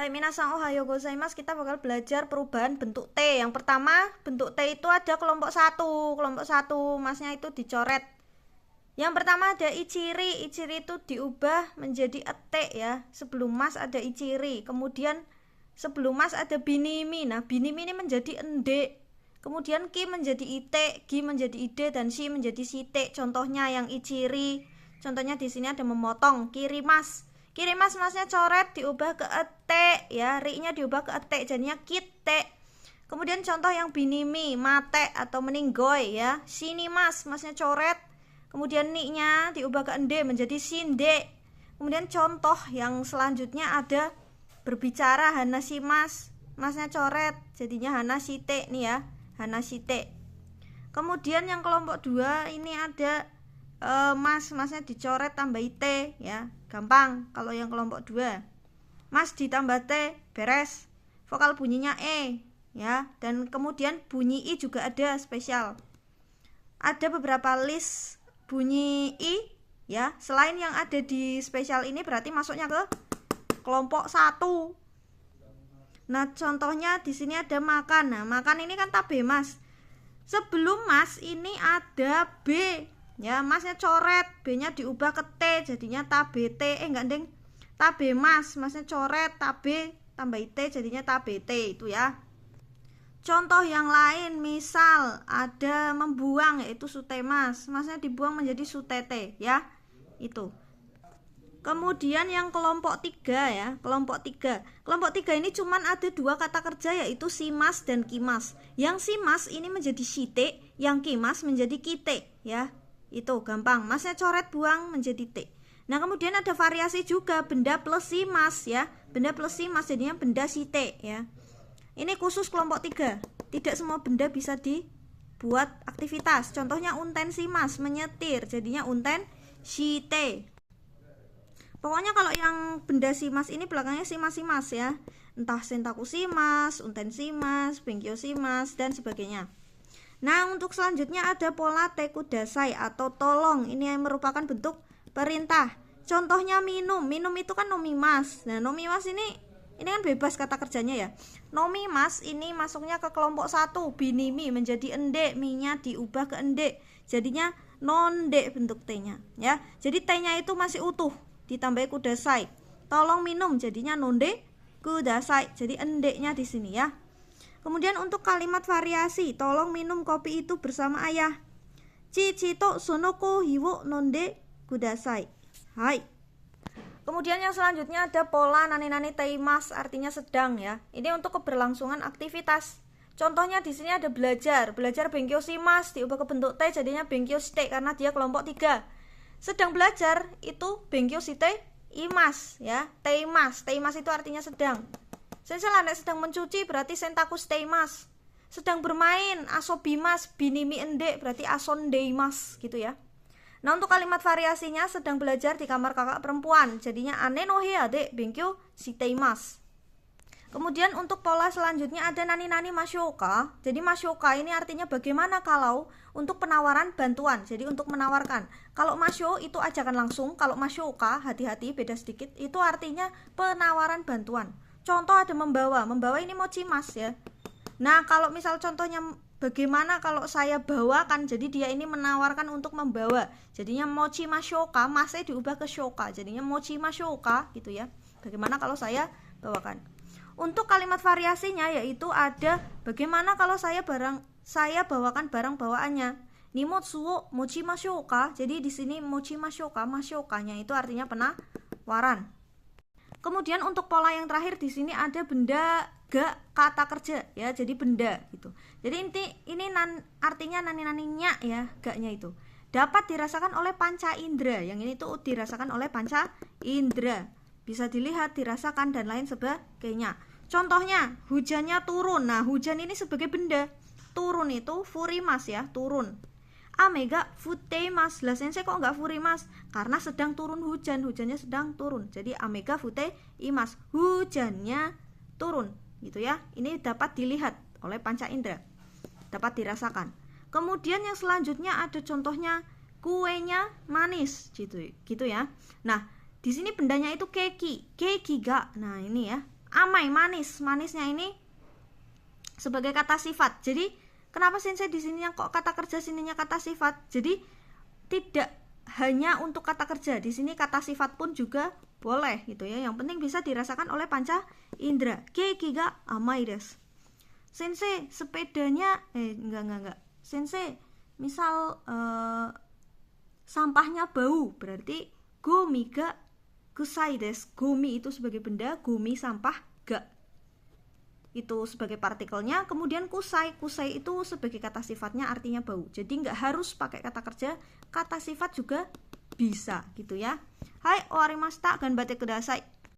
Hai minasan ohayo gozaimasu, kita bakal belajar perubahan bentuk T. Yang pertama, bentuk T itu ada kelompok 1. Kelompok 1, masnya itu dicoret. Yang pertama ada ichiri. Ichiri itu diubah menjadi ete ya. Sebelum mas ada ichiri. Kemudian sebelum mas ada binimi. Nah, binimi ini menjadi ende. Kemudian ki menjadi ite, gi menjadi ide, dan shi menjadi site. Contohnya yang ichiri. Contohnya di sini ada memotong, kirimas. Kirimas masnya coret diubah ke ete ya, ri-nya diubah ke ete jadinya kite. Kemudian contoh yang binimi, mate atau meninggoy ya. Shinimas masnya coret, kemudian ni-nya diubah ke ende menjadi shinde. Kemudian contoh yang selanjutnya ada berbicara, hanashimas, masnya coret jadinya hanashite nih ya, hanashite. Kemudian yang kelompok 2 ini ada masnya dicoret tambah ite ya, gampang. Kalau yang kelompok 2 mas ditambah t, beres, vokal bunyinya e ya, dan kemudian bunyi i juga ada spesial. Ada beberapa list bunyi i ya, selain yang ada di spesial ini berarti masuknya ke kelompok 1. Nah, contohnya di sini ada makan. Nah, makan ini kan tabe mas. Sebelum mas ini ada b ya, masnya coret, b-nya diubah ke t jadinya tabete. Enggak deng, tabe masnya coret, tabe tambah it jadinya tabete itu ya. Contoh yang lain, misal ada membuang yaitu sutemas, masnya dibuang menjadi sutete ya, itu. Kemudian yang kelompok 3 ya, kelompok 3. Kelompok 3 ini cuman ada 2 kata kerja yaitu simas dan kimas. Yang simas ini menjadi shite, yang kimas menjadi kite ya. Itu gampang, masnya coret buang menjadi T. Nah, kemudian ada variasi juga, benda plus simas ya. Benda plus simas jadinya benda site ya. Ini khusus kelompok 3. Tidak semua benda bisa dibuat aktivitas. Contohnya unten simas, menyetir jadinya unten shite. Pokoknya kalau yang benda simas ini belakangnya simas-simas ya. Entah sentaku simas, unten simas, benkyo simas, dan sebagainya. Nah, untuk selanjutnya ada pola tekudasai atau tolong. Ini yang merupakan bentuk perintah. Contohnya minum. Minum itu kan nomimas. Nah, nomimas ini kan bebas kata kerjanya ya. Nomimas ini masuknya ke kelompok 1. Binimi menjadi ende, mi-nya diubah ke ende. Jadinya nonde bentuk T-nya ya. Jadi T-nya itu masih utuh, ditambah kudasai. Tolong minum jadinya nonde kudasai. Jadi ende-nya di sini ya. Kemudian untuk kalimat variasi, tolong minum kopi itu bersama ayah. Chichi to sonoko hiwo nonde kudasai. Hai. Kemudian yang selanjutnya ada pola nani-nani teimas, artinya sedang ya. Ini untuk keberlangsungan aktivitas. Contohnya di sini ada belajar. Belajar benkyo shimas diubah ke bentuk T jadinya benkyo shite karena dia kelompok 3. Sedang belajar itu benkyo shite imas ya. Teimas. Teimas itu artinya sedang. Setelah sedang mencuci berarti sentaku steimas. Sedang bermain asobimas, binimi ende berarti asondeimas gitu ya. Nah, untuk kalimat variasinya sedang belajar di kamar kakak perempuan jadinya ane no heade benkyo shiteimas. Kemudian untuk pola selanjutnya ada nani-nani masyoka. Jadi masyoka ini artinya bagaimana kalau untuk penawaran bantuan. Jadi untuk menawarkan. Kalau masyo itu ajakan langsung, kalau masyoka hati-hati beda sedikit, itu artinya penawaran bantuan. Contoh ada membawa ini mochimas ya. Nah, kalau misal contohnya bagaimana kalau saya bawakan, jadi dia ini menawarkan untuk membawa. Jadinya mochimashoka, masnya diubah ke shoka. Jadinya mochimashoka gitu ya. Bagaimana kalau saya bawakan. Untuk kalimat variasinya yaitu ada bagaimana kalau saya bawakan barang bawaannya. Nimotsuo mochimashoka. Jadi di sini mochimashoka, masyokanya itu artinya penawaran. Kemudian untuk pola yang terakhir di sini ada benda ga kata kerja ya, jadi benda gitu. Jadi ini artinya nani-naninya ya, gaknya itu dapat dirasakan oleh panca indera. Yang ini tuh dirasakan oleh panca indera. Bisa dilihat, dirasakan dan lain sebagainya. Contohnya hujannya turun. Nah, hujan ini sebagai benda. Turun itu furimas ya, turun. Amega futeimas. Lah sensei kok enggak furimas? Karena sedang turun hujan, hujannya sedang turun. Jadi amega futeimas, hujannya turun gitu ya. Ini dapat dilihat oleh panca indera, dapat dirasakan. Kemudian yang selanjutnya ada contohnya kuenya manis gitu ya. Nah, di sini bendanya itu keki ga. Nah, ini ya. Amai, manis. Manisnya ini sebagai kata sifat. Jadi kenapa sensei di sininya kok kata kerja, sininya kata sifat? Jadi tidak hanya untuk kata kerja, di sini kata sifat pun juga boleh gitu ya. Yang penting bisa dirasakan oleh panca indera. Keiki ga amai desu. Sensei, sepedanya enggak. Sensei, misal sampahnya bau, berarti gomi ga kusai desu. Gomi itu sebagai benda, gomi sampah, ga itu sebagai partikelnya, kemudian kusai itu sebagai kata sifatnya, artinya bau. Jadi nggak harus pakai kata kerja, kata sifat juga bisa gitu ya. Hai, owarimashita, ganbatte kudasai.